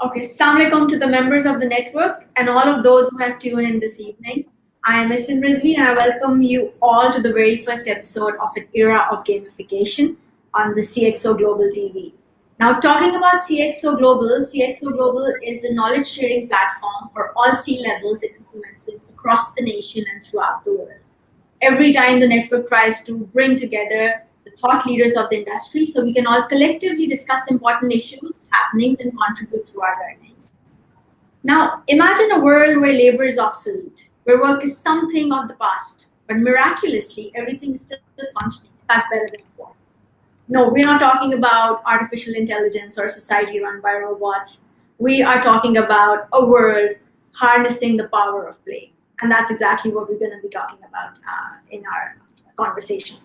Okay, Assalamu alaikum to the members of the network and all of those who have tuned in this evening. I am Esen Rizvi and I welcome you all to the very first episode of an era of gamification on the CxO Global TV. Now, talking about CxO Global is a knowledge sharing platform for all C-levels and influencers across the nation and throughout the world. Every time the network tries to bring together the thought leaders of the industry so we can all collectively discuss important issues, happenings, and contribute through our learnings. Now, imagine a world where labor is obsolete, where work is something of the past, but miraculously, everything is still functioning, in fact, better than before. No, we're not talking about artificial intelligence or society run by robots. We are talking about a world harnessing the power of play. And that's exactly what we're going to be talking about in our conversation.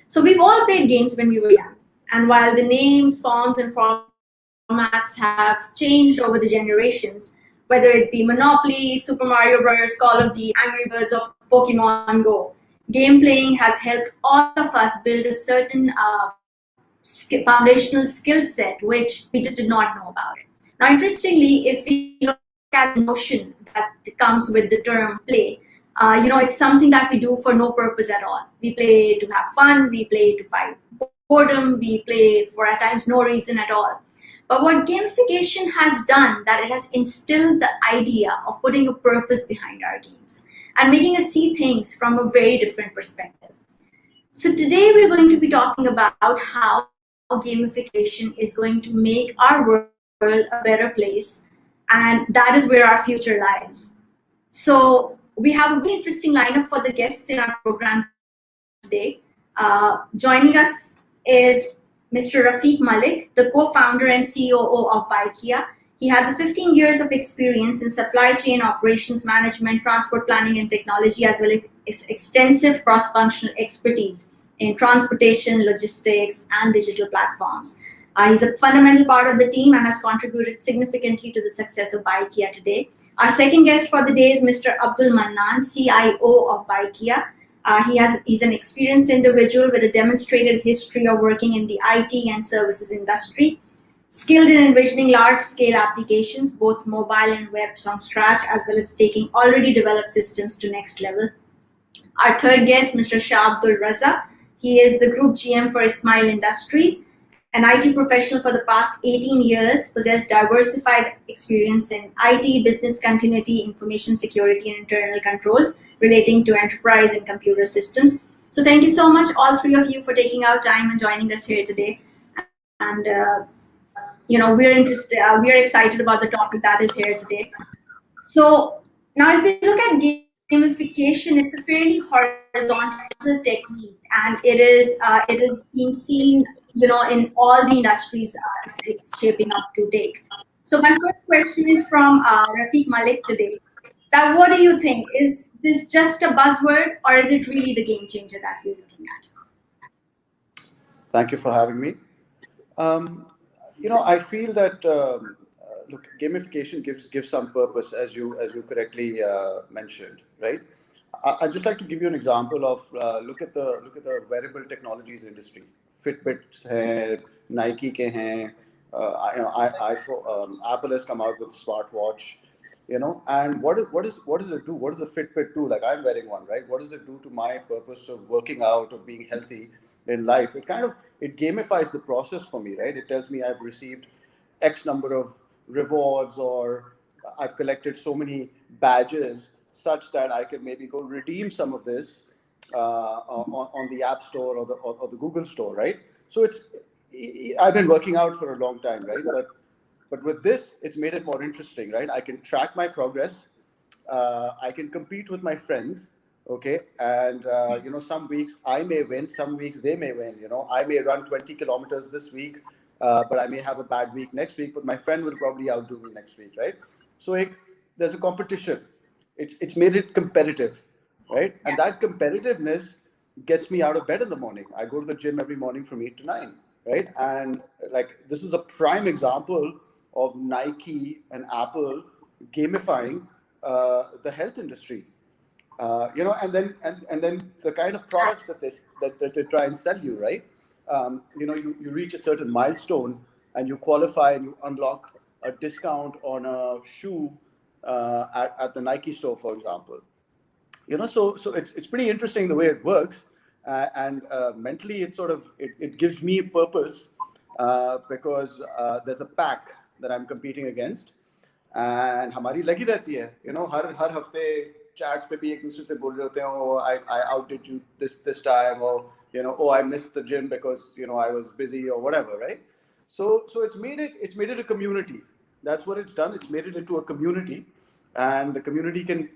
So we've all played games when we were young. And while the names, forms, and formats have changed over the generations, whether it be Monopoly, Super Mario Bros., Call of Duty, Angry Birds, or Pokemon Go, game playing has helped all of us build a certain foundational skill set, which we just did not know about it. Now, interestingly, if we look at the notion that comes with the term play, it's something that we do for no purpose at all. We play to have fun, we play to fight boredom, we play for at times no reason at all. But what gamification has done, that it has instilled the idea of putting a purpose behind our games and making us see things from a very different perspective. So today we're going to be talking about how gamification is going to make our world a better place, and that is where our future lies. So we have a very interesting lineup for the guests in our program today. Joining us is Mr. Rafiq Malik, the co-founder and COO of Bykea. He has 15 years of experience in supply chain operations management, transport planning and technology, as well as extensive cross-functional expertise in transportation, logistics, and digital platforms. He's a fundamental part of the team and has contributed significantly to the success of Bykea today. Our second guest for the day is Mr. Abdul Mannan, CIO of Bykea. He's an experienced individual with a demonstrated history of working in the IT and services industry, skilled in envisioning large-scale applications, both mobile and web from scratch, as well as taking already developed systems to next level. Our third guest, Mr. Shah Raza. He is the Group GM for Ismail Industries, an IT professional for the past 18 years, possessed diversified experience in IT, business continuity, information security, and internal controls relating to enterprise and computer systems. So thank you so much, all three of you, for taking out time and joining us here today. And we're excited about the topic that is here today. So now if we look at gamification, it's a fairly horizontal technique, and it is being seen, in all the industries it's shaping up to take. So my first question is from Rafiq Malik today. That what do you think? Is this just a buzzword, or is it really the game changer that we're looking at? Thank you for having me. I feel that look, gamification gives some purpose, as you correctly mentioned, right? I'd just like to give you an example of look at the wearable technologies industry. Fitbits hai, Nike ke hain, Apple has come out with a smartwatch, and what does it do? What does a Fitbit do? Like, I'm wearing one, right? What does it do to my purpose of working out, of being healthy in life? It gamifies the process for me, right? It tells me I've received X number of rewards, or I've collected so many badges such that I can maybe go redeem some of this on the App Store or the Google Store, right? So I've been working out for a long time, right? But with this, it's made it more interesting, right? I can track my progress. I can compete with my friends, okay? And, some weeks I may win, some weeks they may win, I may run 20 kilometers this week, but I may have a bad week next week, but my friend will probably outdo me next week, right? So there's a competition. It's made it competitive, right? And that competitiveness gets me out of bed in the morning. I go to the gym every morning from 8 to 9, right? And this is a prime example of Nike and Apple gamifying the health industry. And then the kind of products that they try and sell you, right? You reach a certain milestone and you qualify and you unlock a discount on a shoe at the Nike store, for example. So it's pretty interesting the way it works, and mentally it gives me purpose, because there's a pack that I'm competing against, and हमारी लगी रहती है, हर हफ्ते chats पे भी एक दूसरे से बोल रहे होते हैं, oh I outdid you this time, or oh I missed the gym because I was busy or whatever, right? So it's made it a community. That's what it's done. It's made it into a community, and the community can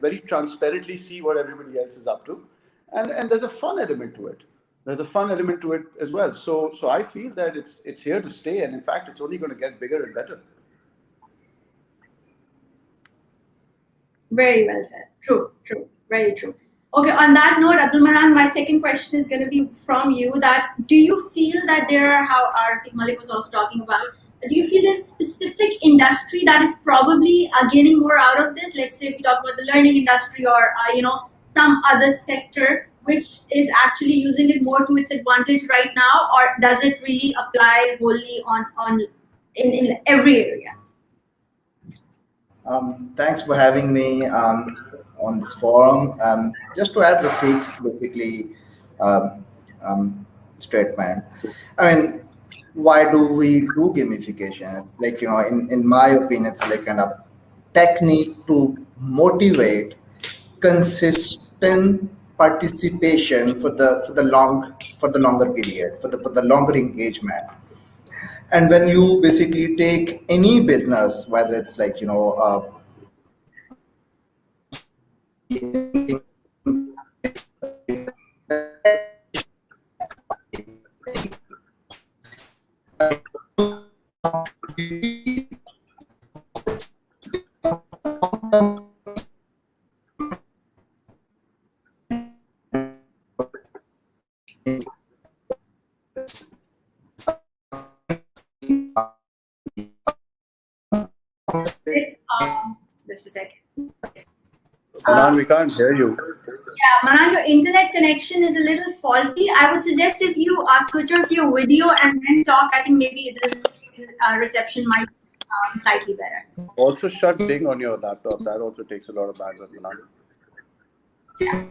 very transparently see what everybody else is up to, and there's a fun element to it. There's a fun element to it as well. So I feel that it's here to stay, and in fact, it's only going to get bigger and better. Very well said. True, very true. Okay, on that note, Abdul Mannan, my second question is going to be from you, that do you feel that there are, how Rafiq Malik was also talking about, do you feel there's specific industry that is probably gaining more out of this? Let's say if we talk about the learning industry, or some other sector which is actually using it more to its advantage right now, or does it really apply wholly in every area? Thanks for having me on this forum. Just to add Rafiq's basically statement, I mean, why do we do gamification? It's like, in my opinion, it's like kind of technique to motivate consistent participation for the longer period, for the longer engagement. And when you basically take any business, whether it's like, Just a second. Manan, we can't hear you. Yeah, Manan, your internet connection is a little faulty. I would suggest if you switch off your video and then talk, I think maybe the reception might be slightly better. Also shut Ding on your laptop. That also takes a lot of bandwidth, Manan. Yeah.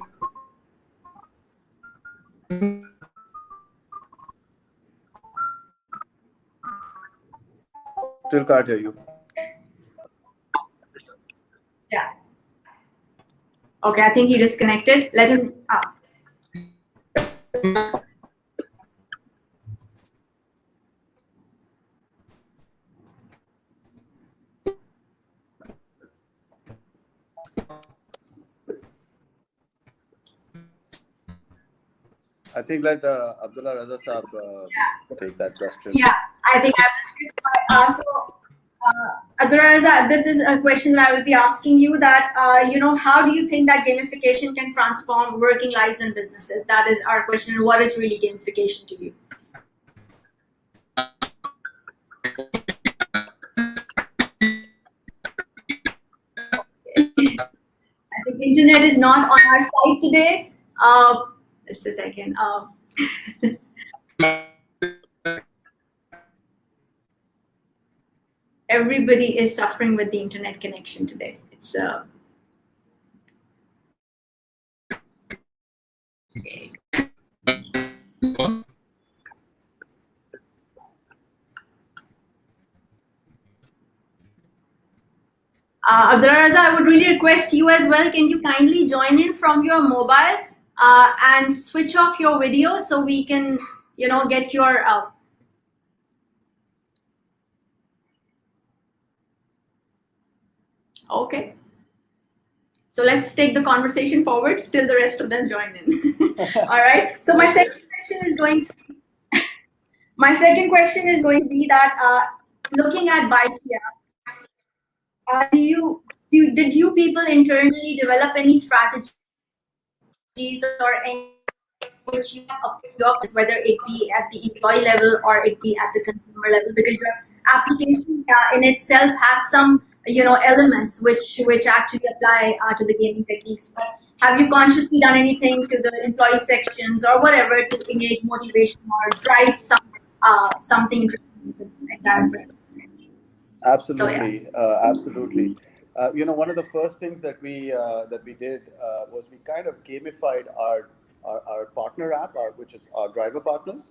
Still can't hear you. Yeah. Okay, I think he disconnected. Let him. I think let Abdullah Raza Saab take that question. Yeah, I think I will. Abdullah Raza, this is a question that I will be asking you, that, how do you think that gamification can transform working lives and businesses? That is our question. What is really gamification to you? I think internet is not on our side today. Just a second. Everybody is suffering with the internet connection today. It's okay. Abdullah Raza, I would really request you as well. Can you kindly join in from your mobile and switch off your video so we can, get your Okay. So let's take the conversation forward till the rest of them join in. All right. So my second question is going to be that looking at Bykea, did you people internally develop any strategies or any which you have, whether it be at the employee level or it be at the consumer level, because your application in itself has some elements which actually apply to the gaming techniques. But have you consciously done anything to the employee sections or whatever to engage motivation or drive something interesting in the entire frame? So yeah. Absolutely, absolutely. One of the first things that we did was we kind of gamified our partner app, which is our driver partners.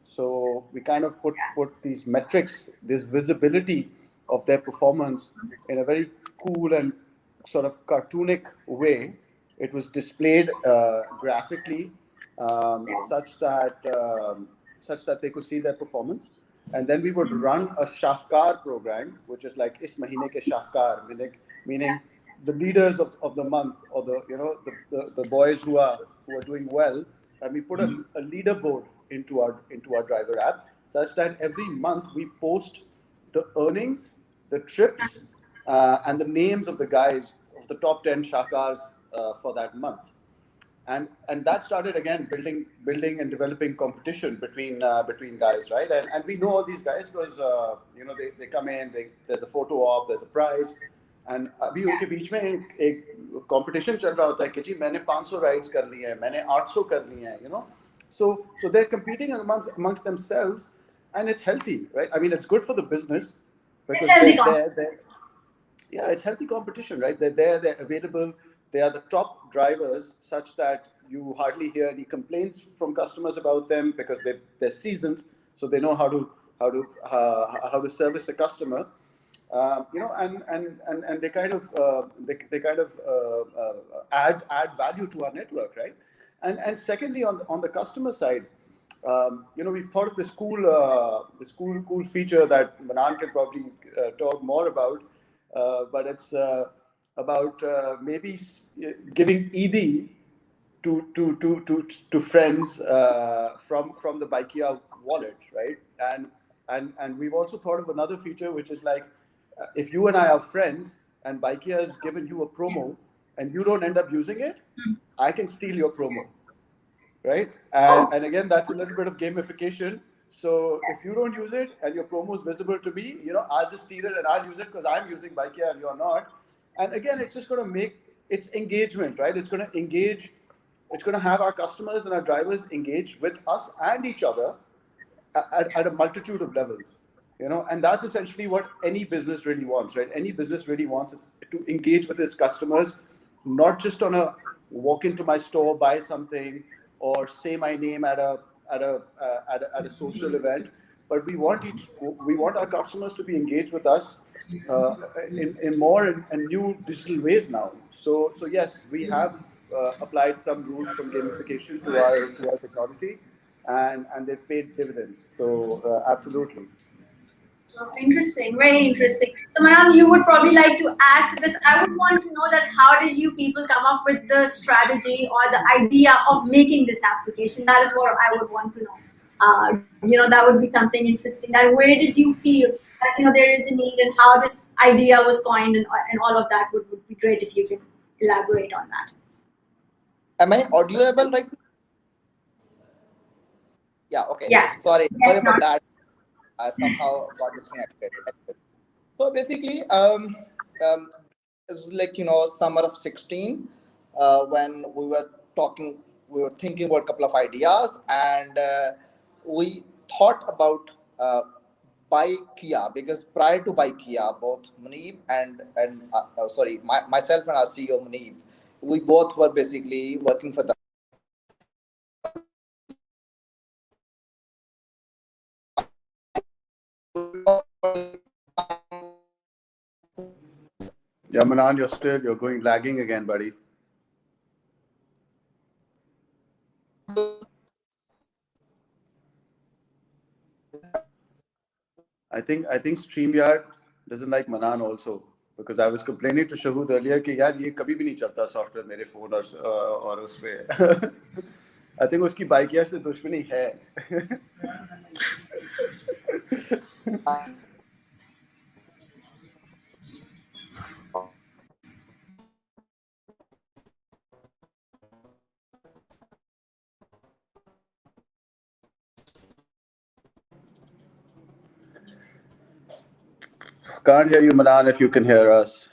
So we kind of put these metrics, this visibility of their performance in a very cool and sort of cartoonic way. It was displayed graphically, such that they could see their performance. And then we would run a Shahkar program, which is like Is Mahine ke Shahkar, meaning the leaders of the month, or the boys who are doing well. And we put a leaderboard into our driver app, such that every month we post the earnings, the trips, and the names of the guys of the top 10 Shahkars for that month. And that started again building and developing competition between guys, right? And we know all these guys because they come in, there's a photo op, there's a prize. And अभी उनके बीच में एक competition चल रहा होता है कि जी मैंने 500 rides कर ली हैं, मैंने 800 कर ली हैं, so they're competing amongst themselves, and it's healthy, right? I mean, it's good for the business It's because healthy they're yeah, it's healthy competition, right? They're there, they're available, they are the top drivers, such that you hardly hear any complaints from customers about them because they're seasoned, so they know how to service a customer. And they kind of add value to our network, right? And secondly, on the customer side, we've thought of this cool feature that Manan can probably talk more about, but it's about maybe giving ED to friends from the Bykea wallet, right? And we've also thought of another feature, which is like, if you and I are friends and Bykea has given you a promo and you don't end up using it, I can steal your promo, right? And again, that's a little bit of gamification. So if you don't use it and your promo is visible to me, I'll just steal it and I'll use it because I'm using Bykea and you're not. And again, it's just going to make it's engagement, right? It's going to engage. It's going to have our customers and our drivers engage with us and each other at a multitude of levels, and that's essentially what any business really wants, right? Any business really wants is to engage with its customers, not just on a walk into my store, buy something, or say my name at a social event, but we want our customers to be engaged with us in more and new digital ways now. So yes, we have applied some rules from gamification to our technology, and they've paid dividends. So absolutely. Oh, interesting, very interesting. So, Manan, you would probably like to add to this. I would want to know that how did you people come up with the strategy or the idea of making this application? That is what I would want to know. That would be something interesting. That where did you feel that there is a need, and how this idea was coined, and all of that would be great if you can elaborate on that. Am I audible right now? Yeah, okay. Yeah. Sorry Yes, about that. I somehow got disconnected. So basically, it's like summer of 16, when we were thinking about a couple of ideas, and we thought about Bykea, because prior to Bykea, both Munib myself and our CEO Munib, we both were basically working for the Yeah, Manan, you're going lagging again, buddy. I think StreamYard doesn't like Manan also, because I was complaining to Shahud earlier कि यार ये कभी भी नहीं चलता software मेरे phone और उस पे. I think उसकी Bykea से दुश्मनी है. Can't hear you, Manan, if you can hear us.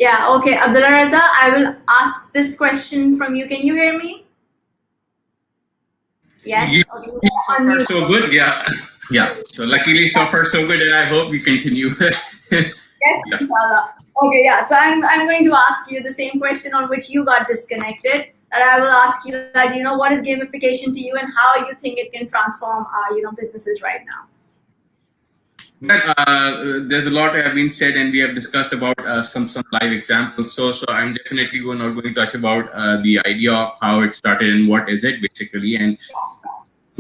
Yeah, okay. Abdullah Raza, I will ask this question from you. Can you hear me? Yes? Yeah, Okay. so far Unmute. so good. Yeah, yeah. So luckily, so far so good, and I hope we continue. Yes, Yeah. inshallah. Okay, yeah. So I'm going to ask you the same question on which you got disconnected. That I will ask you that, what is gamification to you and how you think it can transform businesses right now. Well, there's a lot have been said, and we have discussed about some live examples. So I'm definitely not going to touch about the idea of how it started and what is it basically. And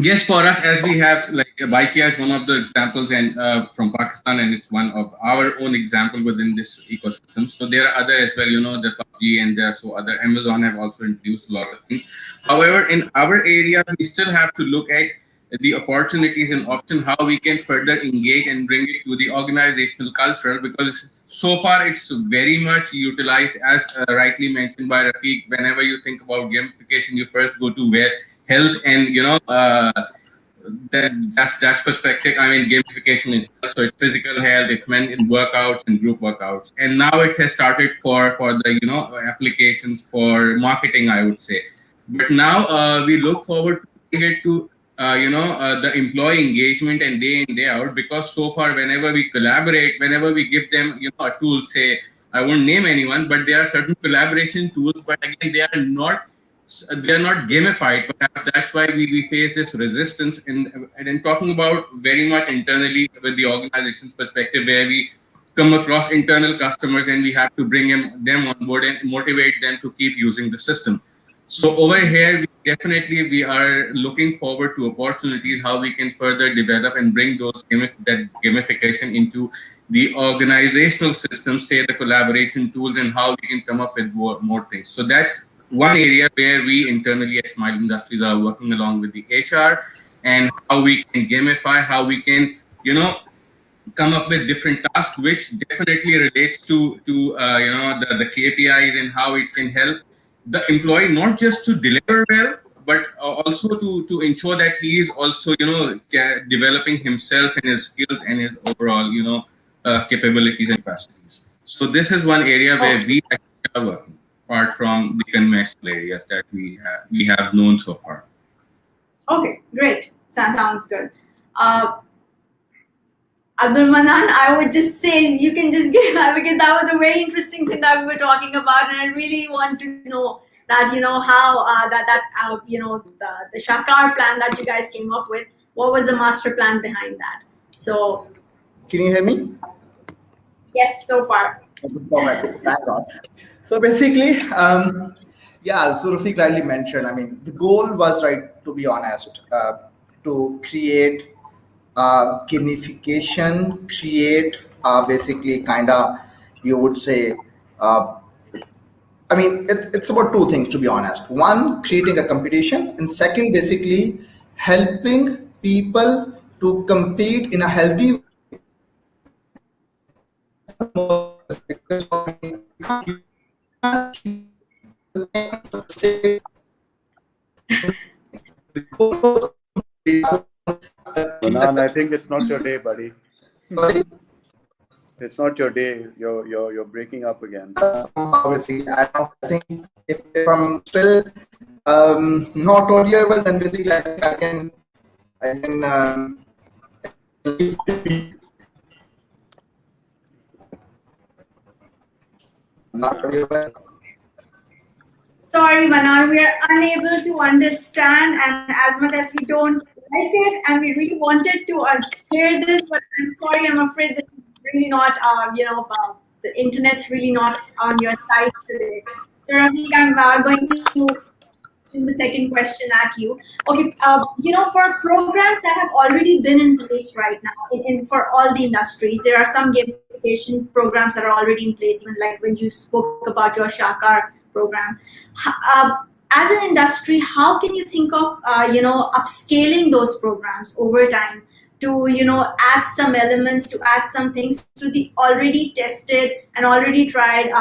yes, for us, as we have like Bykea is one of the examples, and from Pakistan, and it's one of our own example within this ecosystem. So there are other as well, the PUBG, and there are so other. Amazon have also introduced a lot of things. However, in our area, we still have to look at the opportunities and often how we can further engage and bring it to the organizational culture, because so far it's very much utilized, as rightly mentioned by Rafiq. Whenever you think about gamification, you first go to where health and that's perspective. I mean, gamification is so it's physical health, it's mental workouts and group workouts, and now it has started for the applications for marketing, I would say. But now we look forward to bring it to the employee engagement and day in day out, because so far whenever we collaborate, whenever we give them a tool, say I won't name anyone, but there are certain collaboration tools, but again they're not gamified. Perhaps that's why we face this resistance in talking about very much internally with the organization's perspective, where we come across internal customers and we have to bring them on board and motivate them to keep using the system. So over here, we are looking forward to opportunities, how we can further develop and bring that gamification into the organizational systems, say the collaboration tools, and how we can come up with more things. So that's one area where we internally at Smile Industries are working along with the HR, and how we can gamify, how we can, come up with different tasks, which definitely relates to the KPIs, and how it can help the employee not just to deliver well, but also to ensure that he is also developing himself and his skills and his overall capabilities and capacities. So this is one area where we actually are working, apart from the conventional areas that we have known so far. Okay, great. Sounds good. Abdul Mannan, I would just say you can just get that, because that was a very interesting thing that we were talking about, and I really want to know that how the Shakar plan that you guys came up with. What was the master plan behind that? So, Can you hear me? yes, so far. Thank God. So basically, so Rafiq rightly mentioned, I mean, the goal was, right, to be honest, to create gamification, create basically kind of, you would say, I mean, it's about two things, to be honest. One, creating a competition, and second, basically helping people to compete in a healthy Manan, I think it's not your day, buddy. Sorry? It's not your day. You're breaking up again. Obviously, I think if I'm still not audible, then basically I can not audible. Sorry, Manal, we are unable to understand, and as much as we don't like it, and we really wanted to hear this, but I'm sorry, I'm afraid this is really not, the internet's really not on your side today. So, Rafiq, I'm going to do the second question at you. Okay, for programs that have already been in place right now, for all the industries, there are some gamification programs that are already in place, even like when you spoke about your Shakar program. As an industry, how can you think of upscaling those programs over time to add some elements, to add some things to the already tested and already tried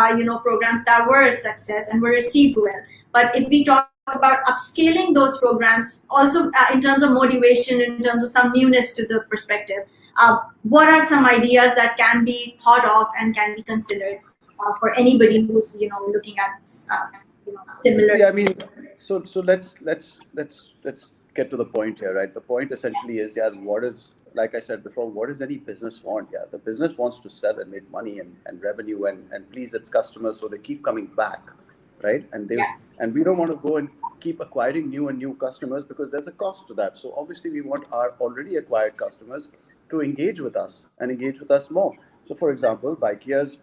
programs that were a success and were received well? But if we talk about upscaling those programs, also in terms of motivation, in terms of some newness to the perspective, what are some ideas that can be thought of and can be considered for anybody who's looking at similar. Yeah, I mean, so let's get to the point here, right? The point essentially is, yeah, what is, like I said before, what does any business want? Yeah, the business wants to sell and make money and revenue and please its customers so they keep coming back, right? And we don't want to go and keep acquiring new and new customers because there's a cost to that. So obviously we want our already acquired customers to engage with us and engage with us more. So for example, Bykea's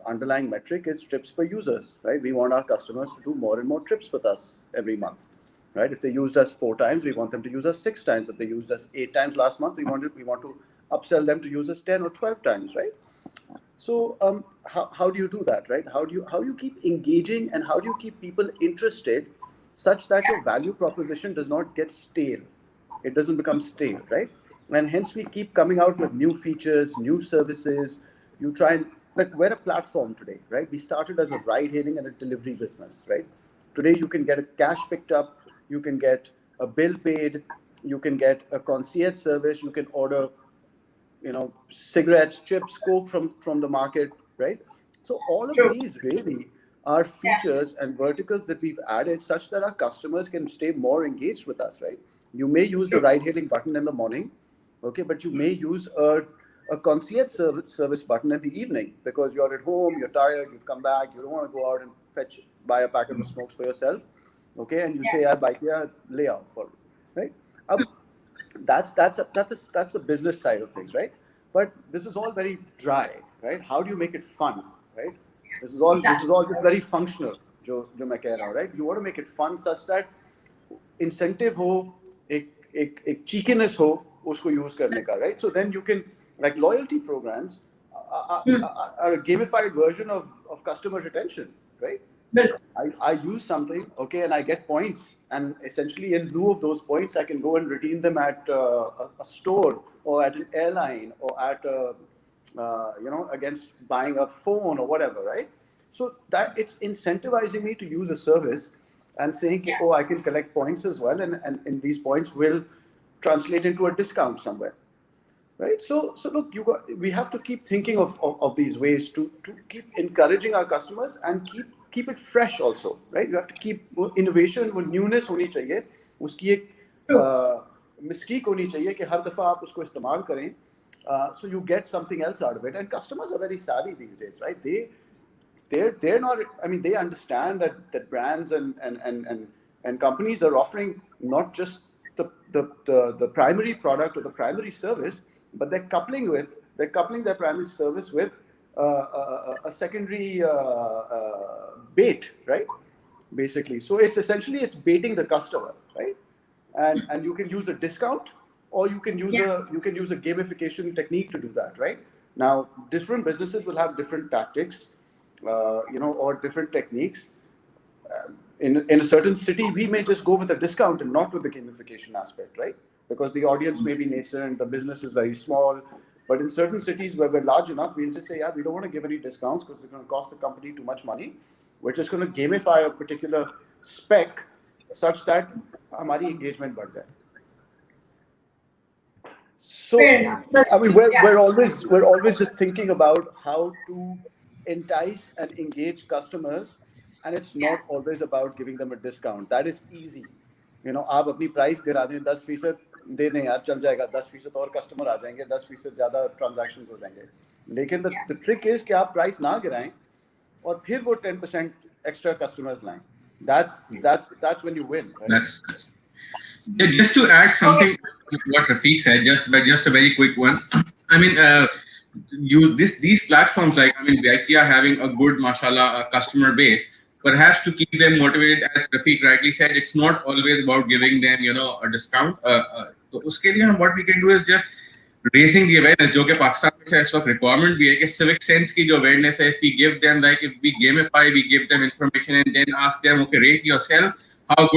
underlying metric is trips per users, right? We want our customers to do more and more trips with us every month, right? If they used us 4 times, we want them to use us 6 times. If they used us 8 times last month, we want to upsell them to use us 10 or 12 times, right? So how do you do that, right? How do you keep engaging and how do you keep people interested such that your value proposition does not get stale? It doesn't become stale, right? And hence we keep coming out with new features, new services. You try and, like, we're a platform today, right? We started as a ride hailing and a delivery business, right? Today you can get a cash picked up, you can get a bill paid, you can get a concierge service, you can order cigarettes, chips, coke from the market, right? So all of these really are features and verticals that we've added such that our customers can stay more engaged with us, right? You may use the ride hailing button in the morning, okay, but you may use a concierge service button in the evening because you're at home, you're tired, you've come back, you don't want to go out and buy a packet of smokes for yourself, okay, and you say, "Yeah, Bykea, lay out for it," right? That's the business side of things, right? But this is all very dry, right? How do you make it fun, right? This is all just very functional, जो मैं कह रहा हूँ, right? You want to make it fun such that incentive हो, एक cheekiness हो उसको use करने का, right? So then you can, like, loyalty programs are a gamified version of customer retention, right? I use something, okay, and I get points, and essentially in lieu of those points, I can go and redeem them at a store or at an airline or at against buying a phone or whatever, right? So that it's incentivizing me to use a service and saying, oh, I can collect points as well, and these points will translate into a discount somewhere, right? So look, we have to keep thinking of these ways to keep encouraging our customers and keep it fresh also, right? You have to keep innovation, वो newness होनी चाहिए, उसकी एक mystique होनी चाहिए कि हर दफा आप उसको इस्तेमाल करें, so you get something else out of it. And customers are very savvy these days, right? They're not, I mean, they understand that brands and companies are offering not just the primary product or the primary service, but they're coupling their primary service with a secondary bait, right? Basically, so it's baiting the customer, right? And you can use a discount, or you can use a gamification technique to do that, right? Now, different businesses will have different tactics, or different techniques. In a certain city, we may just go with a discount and not with the gamification aspect, right? Because the audience may be nascent, the business is very small. But in certain cities where we're large enough, we'll just say, yeah, we don't want to give any discounts because it's going to cost the company too much money. We're just going to gamify a particular spec such that हमारी engagement बढ़ जाए. So, I mean, we're always just thinking about how to entice and engage customers, and it's not always about giving them a discount. That is easy. आप अपनी price गिरा दें 10% दे दें यार, चल जाएगा, 10% और कस्टमर आ जाएंगे, 10% ज़्यादा ट्रांजैक्शंस हो जाएंगे. लेकिन the trick is कि आप प्राइस ना गिराएं और फिर वो 10% extra customers लाएं. That's when you win, right? That's just to add something to what Rafiq said, just a very quick one. I mean, these platforms, like, I mean, Bykea having a good, mashallah, customer base, perhaps to keep them motivated, as Rafiq rightly said, it's not always about giving them, a discount. So uske liye what we can do is just raising the awareness, जो कि पाकिस्तान में इस वक्त requirement भी है कि civic sense की जो awareness है, if we give them, like, if we gamify, we give them information and then ask them, okay, rate yourself, how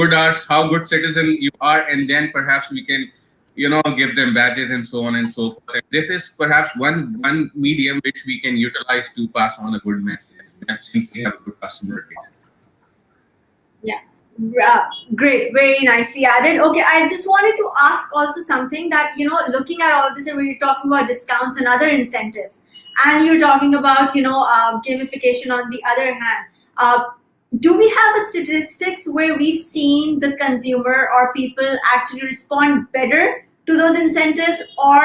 good citizen you are, and then perhaps we can, give them badges and so on and so forth. And this is perhaps one medium which we can utilize to pass on a good message. That since we have a good customer base. Yeah, great, very nicely added. Okay, I just wanted to ask also something that, looking at all this, and we are talking about discounts and other incentives, and you're talking about, gamification on the other hand. Do we have a statistics where we've seen the consumer or people actually respond better to those incentives, or,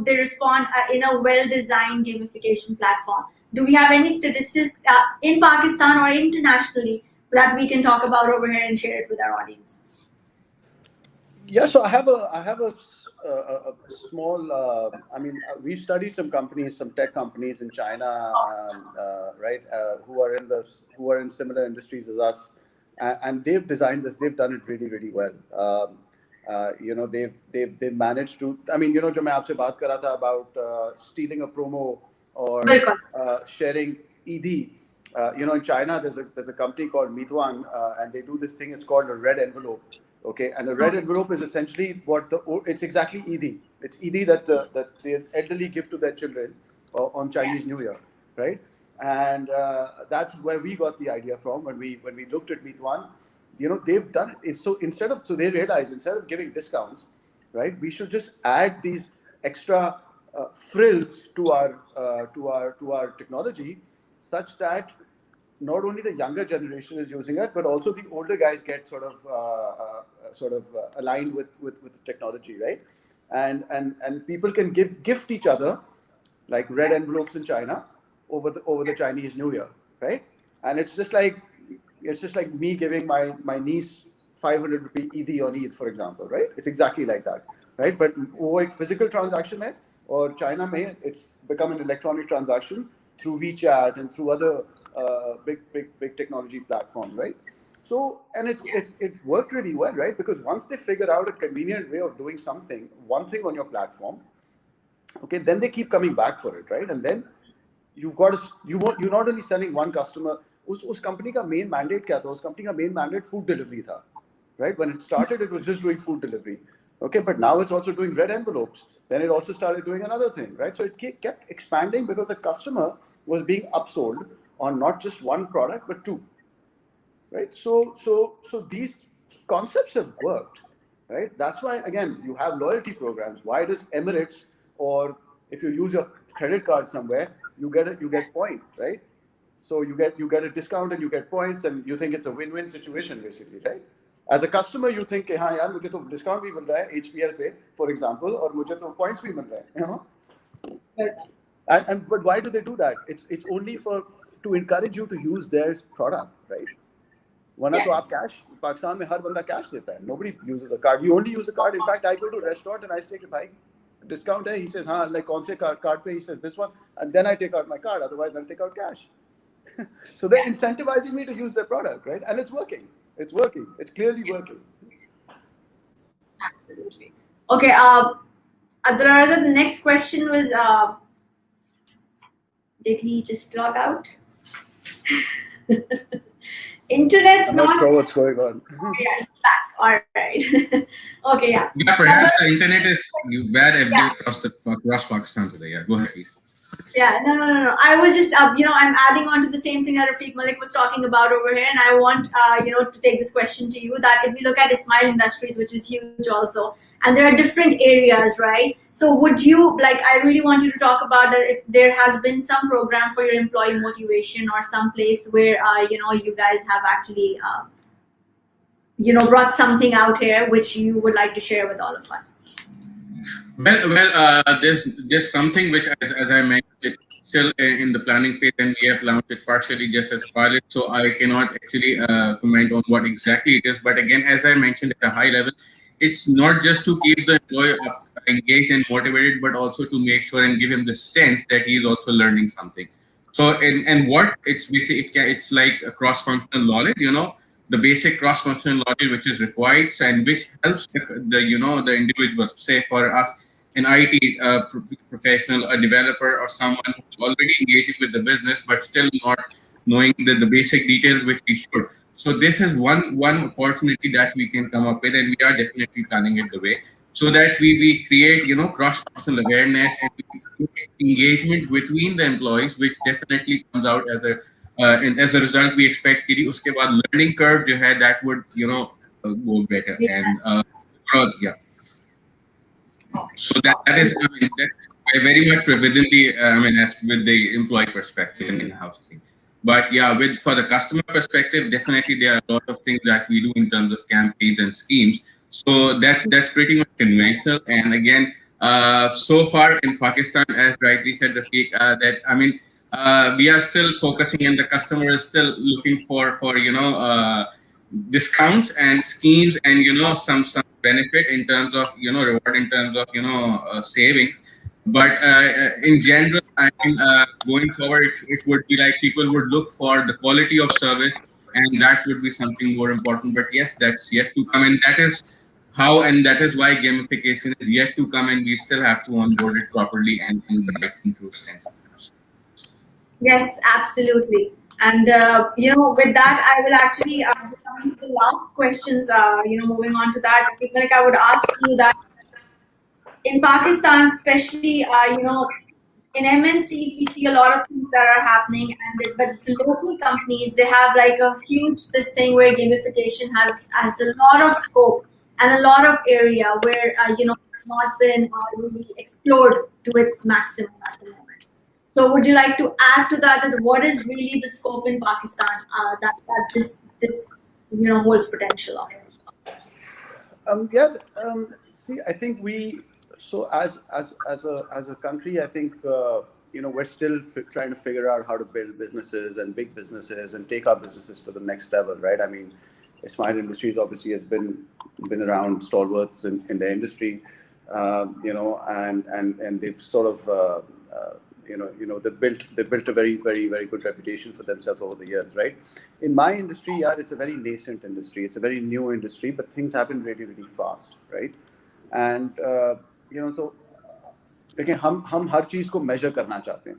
they respond in a well-designed gamification platform? Do we have any statistics in Pakistan or internationally that we can talk about over here and share it with our audience? Yeah, so I have a small. We've studied some companies, some tech companies in China, right, who are in similar industries as us, and they've designed this. They've done it really, really well. They've managed to. I mean, जो मैं आपसे बात कर रहा था about stealing a promo or बिल्कुल. sharing ED. In China, there's a company called Meituan, and they do this thing. It's called a red envelope. Okay, and a red envelope is essentially it's exactly ED. It's ED that the elderly give to their children on Chinese New Year, right? And that's where we got the idea from when we looked at Meituan. They've done it. So they realized instead of giving discounts, right, we should just add these extra frills to our technology, such that not only the younger generation is using it, but also the older guys get sort of aligned with the technology, right? And people can gift each other like red envelopes in China over the Chinese New Year, right? And it's just like me giving my niece 500 rupee ED on Eid, for example, right? It's exactly like that, right? But वो एक physical transaction है, और China में it's become an electronic transaction through WeChat and through other big technology platforms, right? So, and it's worked really well, right? Because once they figure out a convenient way of doing one thing on your platform, okay, then they keep coming back for it, right? And then you're not only selling one customer. उस company का main mandate क्या था? उस company का main mandate food delivery था, right? When it started, it was just doing food delivery, okay? But now it's also doing red envelopes. Then it also started doing another thing, right? So it kept expanding because the customer was being upsold on not just one product but two, right? So these concepts have worked, right? That's why again you have loyalty programs. Why does Emirates, or if you use your credit card somewhere, you get points, right? So you get a discount and you get points, and you think it's a win-win situation basically, right? As a customer, you think, हाँ यार मुझे तो discount भी मिल रहा है HPL पे, for example, और मुझे तो points भी मिल रहे हैं, you know? But why do they do that? It's only to encourage you to use their product, right? वरना तो आप cash, पाकिस्तान में हर बंदा cash देता है. Nobody uses a card. You only use a card. In fact, I go to a restaurant and I say, भाई, discount है. He says, हाँ, like कौन से card पे? He says this one, and then I take out my card. Otherwise, I'll take out cash. So they're incentivizing me to use their product, right? And it's working. It's working. It's clearly working. Absolutely. Okay, Abdullah, Raza, the next question was, did he just log out? Internet's I'm not sure what's going on. Yeah, he's back. All right. Okay, yeah. Yeah, perhaps the internet is bad everywhere across Pakistan today. Yeah, go ahead, please. Yeah, no. I was just, I'm adding on to the same thing that Rafiq Malik was talking about over here, and I want, to take this question to you, that if you look at Ismail Industries, which is huge also, and there are different areas, right? So would you, I really want you to talk about that if there has been some program for your employee motivation or some place where, you guys have actually, brought something out here which you would like to share with all of us. Well, there's something which, as I mentioned, it's still in the planning phase, and we have launched it partially just as pilot. So I cannot actually comment on what exactly it is. But again, as I mentioned at a high level, it's not just to keep the employee engaged and motivated, but also to make sure and give him the sense that he is also learning something. So and what it's basically, it's like a cross-functional knowledge, the basic cross-functional knowledge which is required, and which helps the individual. Say for us, an IT professional, a developer, or someone who's already engaging with the business but still not knowing the basic details which we should. So this is one opportunity that we can come up with, and we are definitely planning it the way, so that we create cross-functional awareness and engagement between the employees, which definitely comes out as and as a result, we expect कि उसके बाद learning curve जो है that would go better and growth, yeah. So that is, I mean, that's very much within the, I mean, as with the employee perspective and in-house thing. But yeah, for the customer perspective, definitely there are a lot of things that we do in terms of campaigns and schemes. So that's pretty much conventional. And again, so far in Pakistan, as rightly said, Rafiq, that I mean, we are still focusing, and the customer is still looking for discounts and schemes and some benefit in terms of reward, in terms of savings. But in general, I mean, going forward, it would be like people would look for the quality of service, and that would be something more important. But yes, that's yet to come, and that is how, and that is why gamification is yet to come, and we still have to onboard it properly and in the right and true sense. Yes, absolutely. And with that, I will actually come to the last questions. Moving on to that, like I would ask you that in Pakistan, especially, in MNCs, we see a lot of things that are happening, but the local companies, they have like a huge this thing where gamification has a lot of scope and a lot of area where not been really explored to its maximum at the moment. So would you like to add to that? That what is really the scope in Pakistan that this holds potential of? See, I think as a country, I think we're still trying to figure out how to build businesses and big businesses and take our businesses to the next level, right? I mean, Ismail Industries obviously has been around, stalwarts in the industry, and they've sort of they built a very, very, very good reputation for themselves over the years, right? In my industry, yeah, it's a very nascent industry. It's a very new industry, but things happen really, really fast, right? And so again, हम हर चीज को measure करना चाहते हैं.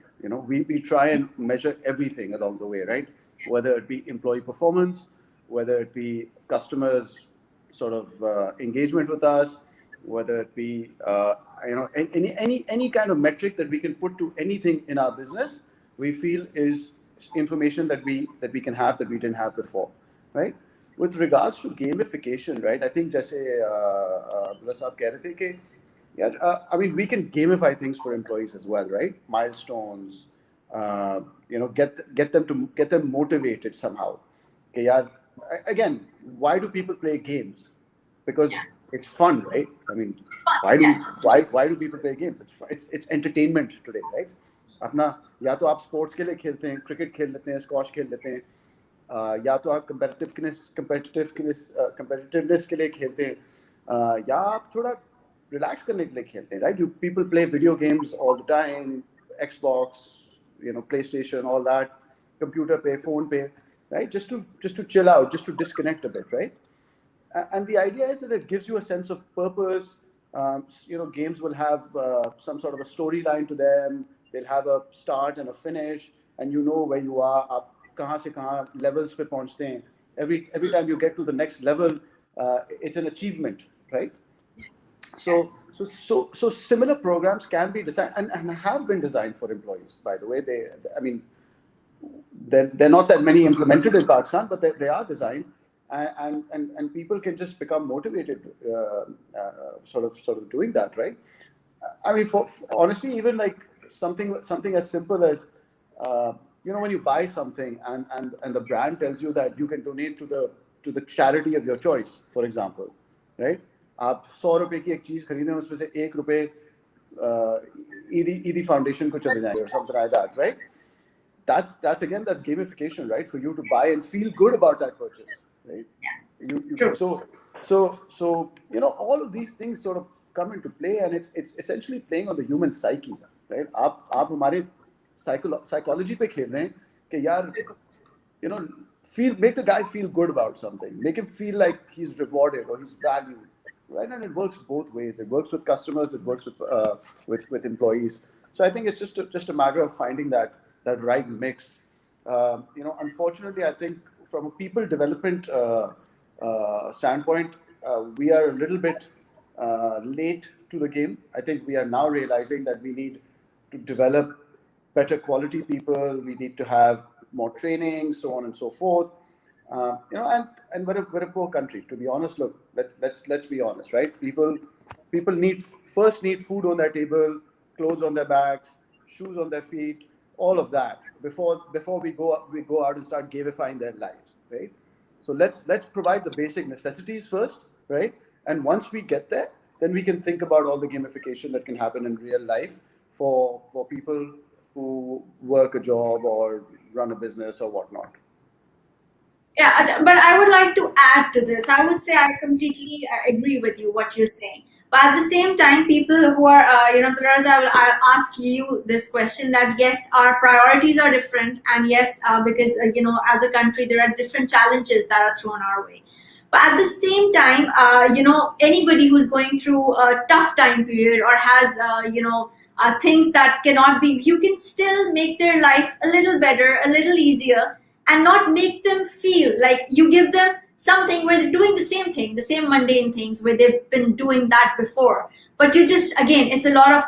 We try and measure everything along the way, right? Whether it be employee performance, whether it be customers sort of engagement with us, whether it be any kind of metric that we can put to anything in our business, we feel is information that we can have that we didn't have before, right? With regards to gamification, right? I think जैसे Abdullah साहब कह रहे थे कि I mean, we can gamify things for employees as well, right? Milestones, get them motivated somehow. Okay, yeah. Again, why do people play games? Because it's fun, right? I mean, why do people play games? It's entertainment today, right? अपना या तो आप sports के लिए खेलते हैं, cricket खेल लेते हैं, स्क्वॉश खेल लेते हैं, या तो आप competitiveness के लिए खेलते हैं, या आप थोड़ा relax करने के लिए खेलते हैं, right? People play video games all the time, Xbox, PlayStation, all that, computer पे, phone पे, right? Just to chill out, just to disconnect a bit, right? And the idea is that it gives you a sense of purpose. Games will have some sort of a storyline to them. They'll have a start and a finish, and you know where you are. आप कहाँ से कहाँ levels पे पहुँचते हैं. Every time you get to the next level, it's an achievement, right? Yes. So similar programs can be designed and have been designed for employees. By the way, I mean, they're not that many implemented in Pakistan, but they are designed. And people can just become motivated, sort of doing that, right? I mean, honestly, even like something as simple as when you buy something and the brand tells you that you can donate to the charity of your choice, for example, right? आप 100 रुपए की एक चीज खरीदें, उसमें से 1 रुपए ईदी फाउंडेशन को चले जाएंगे, or something like that, right? That's gamification, right? For you to buy and feel good about that purchase, right? So all of these things sort of come into play, and it's essentially playing on the human psyche, right? आप हमारे psychology पे खेल रहे हैं कि यार make the guy feel good about something, make him feel like he's rewarded or he's valued, right? And it works both ways. It works with customers, it works with employees. So I think it's just a matter of finding that right mix. Unfortunately, I think from a people development standpoint, we are a little bit late to the game. I think we are now realizing that we need to develop better quality people. We need to have more training, so on and so forth. And we're a poor country, to be honest. Look, let's be honest, right? People need food on their table, clothes on their backs, shoes on their feet, all of that before we go out and start gamifying their lives, right? So let's provide the basic necessities first, right? And once we get there, then we can think about all the gamification that can happen in real life for people who work a job or run a business or whatnot. Yeah, but I would like to add to this. I would say I completely agree with you what you're saying. But at the same time, people who are, Raza, I'll ask you this question that yes, our priorities are different, and yes, because as a country, there are different challenges that are thrown our way. But at the same time, anybody who's going through a tough time period or has, things that cannot be, you can still make their life a little better, a little easier, and not make them feel like you give them something where they're doing the same thing, the same mundane things where they've been doing that before. But you just, again, it's a lot of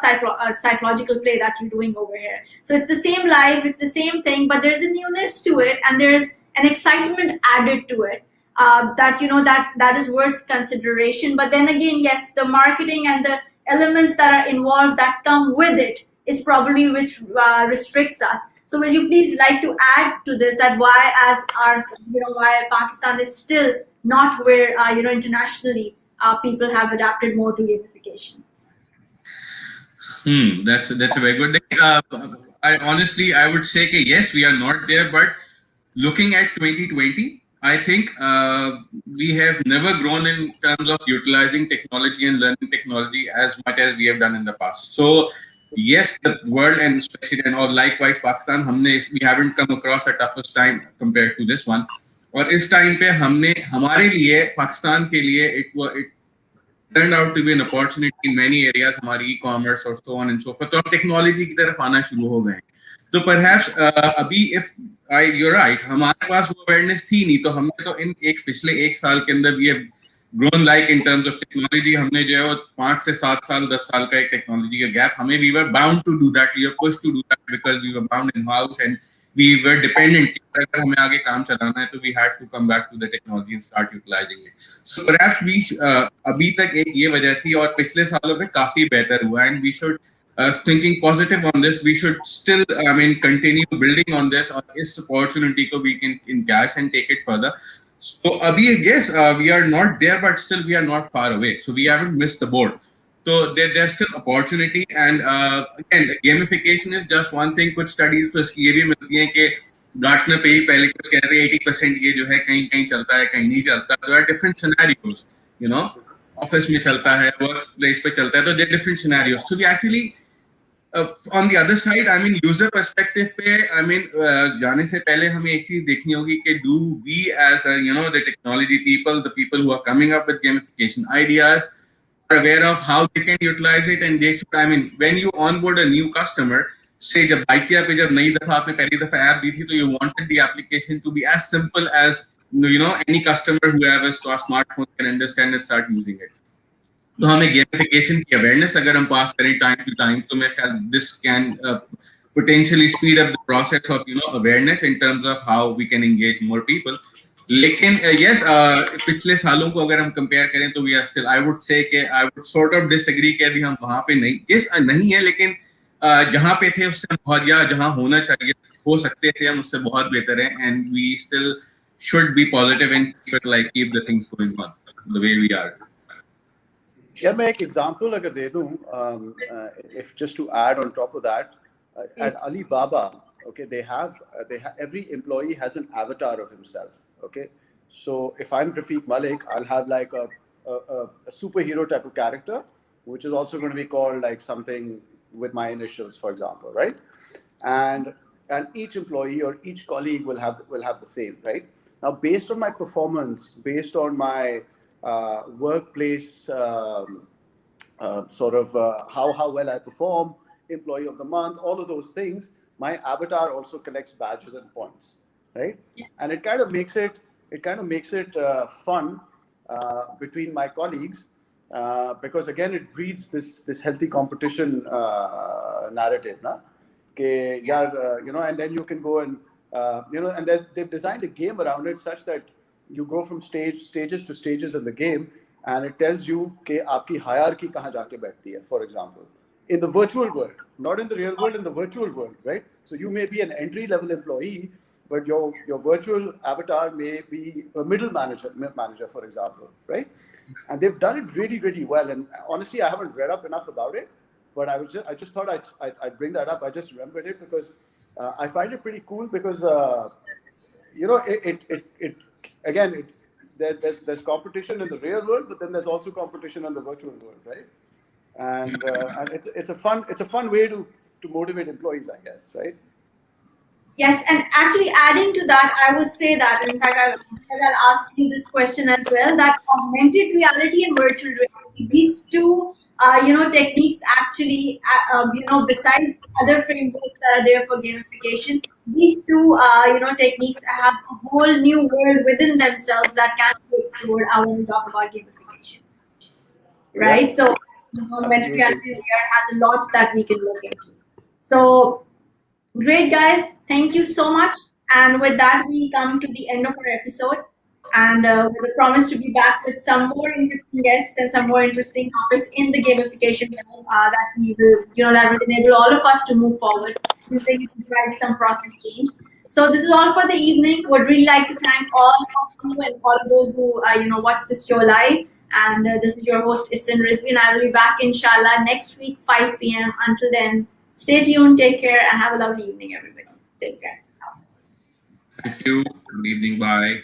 psychological play that you're doing over here. So it's the same life, it's the same thing, but there's a newness to it, and there's an excitement added to it. That is worth consideration. But then again, yes, the marketing and the elements that are involved that come with it is probably which restricts us. So will you please like to add to this that why as our why Pakistan is still not where internationally people have adapted more to gamification? That's a very good thing. I would say that yes, we are not there, but looking at 2020, I think we have never grown in terms of utilizing technology and learning technology as much as we have done in the past. So yes, the world and especially or likewise Pakistan, we haven't come across a toughest time compared to this one. और इस time पे हमने हमारे लिए पाकिस्तान के लिए it turned out to be an opportunity in many areas, हमारी e-commerce और so on and so forth. तो अब टेक्नोलॉजी की तरफ आना शुरू हो गए हैं. तो perhaps अभी you're right, हमारे पास वो awareness थी नहीं, तो हमने तो इन पिछले एक साल के अंदर we have grown like in terms of technology. हमने जो है 5 से 7 साल 10 साल का एक टेक्नोलॉजी का गैप हमें we were bound to do that, we were pushed to do that because we were bound in house and we were dependent. अगर हमें आगे काम चलाना है तो we had to come back to the technology and start utilizing it. So perhaps we अभी तक एक ये वजह थी और पिछले सालों में काफी बेहतर हुआ and we should thinking positive on this, we should still continue building on this और इस opportunity को we can encash and take it further. So abhi, yes, we are not there, but still we are not far away. So we haven't missed the boat. So there's still opportunity. And again, gamification is just one thing. कुछ studies तो इसकी ये भी मिलती हैं कि Gartner पे ही पहले कुछ कहते हैं 80% ये जो है कहीं कहीं चलता है कहीं नहीं चलता. There are different scenarios. Office में चलता है, workplace पे चलता है. तो there are different scenarios. So we actually on the other side, user perspective पे, जाने से पहले हमें एक चीज देखनी होगी कि do we as the technology people, the people who are coming up with gamification ideas, are aware of how they can utilize it, and they should, when you onboard a new customer, say जब Bykea पे जब नई दफा आपने पहली दफा app दी थी, तो you wanted the application to be as simple as any customer who has a smartphone can understand and start using it. तो हमें gamification की awareness अगर हम पास करें time to time, तो मैं ख्याल this can potentially speed up the process of awareness in terms of how we can engage more people. लेकिन yes, पिछले सालों को अगर हम compare करें तो we are still, I would say कि I would sort of disagree कि अभी हम वहाँ पे नहीं, yes नहीं है, लेकिन जहाँ पे थे उससे बहुत या जहाँ होना चाहिए हो सकते थे हम उससे बहुत बेहतर हैं, and we still should be positive and keep the things going on the way we are. Yeah, मैं एक example अगर दे दूँ, if just to add on top of that, at Alibaba, okay, they have every employee has an avatar of himself. Okay, so if I'm Rafiq Malik, I'll have like a superhero type of character, which is also going to be called like something with my initials, for example, right? And each employee or each colleague will have the same, right? Now, based on my performance, based on my workplace how well I perform, employee of the month, all of those things, my avatar also collects badges and points, right? Yeah. And it kind of makes it fun between my colleagues because again it breeds this healthy competition narrative, na? And then you can go and and they've designed a game around it such that you go from stages to stages in the game, and it tells you कि आपकी hierarchy कहाँ जाके बैठती है, for example, in the virtual world, not in the real world, in the virtual world, right? So you may be an entry level employee, but your virtual avatar may be a middle manager, for example, right? And they've done it really, really well. And honestly, I haven't read up enough about it, but I just thought I'd bring that up. I just remembered it because I find it pretty cool because there's competition in the real world, but then there's also competition in the virtual world, right? And it's a fun way to motivate employees, I guess, right? Yes, and actually adding to that, I would say that, in fact, I'll ask you this question as well, that augmented reality and virtual reality, these two, techniques actually, besides other frameworks that are there for gamification, these two, techniques have a whole new world within themselves that can be explored when we talk about gamification, right? Yeah, So, augmented reality here has a lot that we can look into. So, great, guys. Thank you so much. And with that, we come to the end of our episode. And with a promise to be back with some more interesting guests and some more interesting topics in the gamification realm that we will, that will enable all of us to move forward using it to drive some process change. So this is all for the evening. Would really like to thank all of you and all of those who, watch this show live. And this is your host, Esen, Rizvi, and I will be back, inshallah, next week, 5 p.m. Until then, stay tuned, take care, and have a lovely evening, everybody. Take care. Thank you. Good evening. Bye.